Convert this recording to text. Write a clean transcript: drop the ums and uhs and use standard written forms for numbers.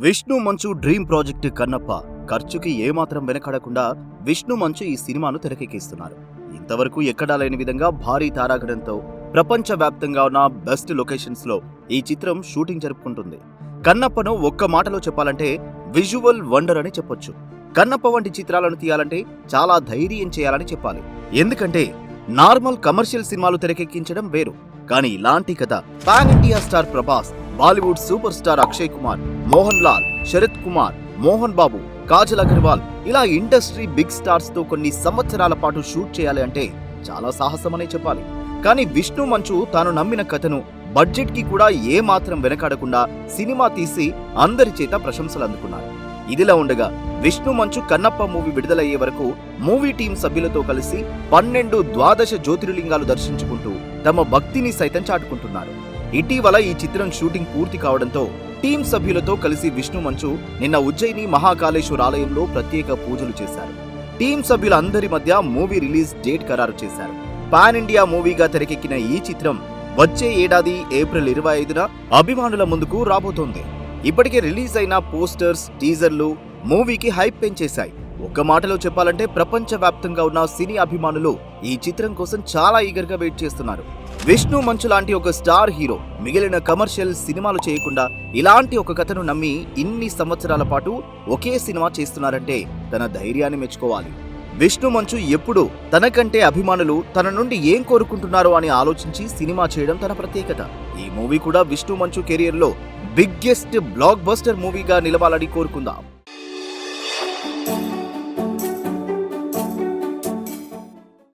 విష్ణు మంచు dream project Kannappa ఖర్చుకి ఏమాత్రం వెనకడకుండా విష్ణు మంచు ఈ సినిమాను తెరకెక్కిస్తున్నారు. ఇంతవరకు ఎక్కడా లేని విధంగా భారీ తారాగణంతో ప్రపంచవ్యాప్తంగా ఉన్న బెస్ట్ లొకేషన్స్ లో ఈ చిత్రం షూటింగ్ జరుపుకుంటుంది. కన్నప్పను ఒక్క మాటలో చెప్పాలంటే విజువల్ వండర్ అని చెప్పొచ్చు. కన్నప్ప వంటి చిత్రాలను తీయాలంటే చాలా ధైర్యం చేయాలని చెప్పాలి. ఎందుకంటే నార్మల్ కమర్షియల్ సినిమాలు తెరకెక్కించడం వేరు, కానీ ఇలాంటి కథ pan India star Prabhas, Bollywood superstar Akshay Kumar, Mohan Lal, Sarath Kumar, Mohan Babu, Kajal Aggarwal ఇలా ఇండస్ట్రీ బిగ్ స్టార్స్ తో కొన్ని సంవత్సరాల పాటు షూట్ చేయాలి అంటే చాలా సాహసమనే చెప్పాలి. కానీ విష్ణు మంచు తాను నమ్మిన కథను బడ్జెట్ కి కూడా ఏ మాత్రం వెనకాడకుండా సినిమా తీసి అందరి చేత ప్రశంసలు అందుకున్నారు. ఇదిలా ఉండగా విష్ణు మంచు కన్నప్ప మూవీ విడుదలయ్యే వరకు మూవీ టీం సభ్యులతో కలిసి 12 ద్వాదశ జ్యోతిర్లింగాలు దర్శించుకుంటూ తమ భక్తిని సైతం చాటుకుంటున్నారు. ఇటీవల ఈ చిత్రం షూటింగ్ పూర్తి కావడంతో టీం సభ్యులతో కలిసి విష్ణు మంచు నిన్న ఉజ్జయిని మహాకాళేశ్వర ఆలయంలో ప్రత్యేక పూజలు చేశారు. టీం సభ్యులందరి మధ్య మూవీ రిలీజ్ డేట్ ఖరారు చేశారు. పాన్ ఇండియా మూవీగా తెరకెక్కిన ఈ చిత్రం వచ్చే ఏడాది ఏప్రిల్ 25న అభిమానుల ముందుకు రాబోతోంది. ఇప్పటికే రిలీజ్ అయిన పోస్టర్స్, టీజర్లు మూవీకి హైప్ పెంచేశాయి. ఒక్క మాటలో చెప్పాలంటే ప్రపంచవ్యాప్తంగా ఉన్న సినీ అభిమానులు ఈ చిత్రం కోసం చాలా ఈగర్గా వెయిట్ చేస్తున్నారు. విష్ణు మంచు లాంటి ఒక స్టార్ హీరో మిగిలిన కమర్షియల్ సినిమాలు చేయకుండా ఇలాంటి ఒక కథను నమ్మి ఇన్ని సంవత్సరాల పాటు ఒకే సినిమా చేస్తున్నారంటే తన ధైర్యాన్ని మెచ్చుకోవాలి. విష్ణు మంచు ఎప్పుడూ తనకంటే అభిమానులు తన నుండి ఏం కోరుకుంటున్నారో అని ఆలోచించి సినిమా చేయడం తన ప్రత్యేకత. ఈ మూవీ కూడా విష్ణు మంచు కెరియర్ లో బిగ్గెస్ట్ బ్లాక్ బస్టర్ మూవీగా నిలవాలని కోరుకుందాం.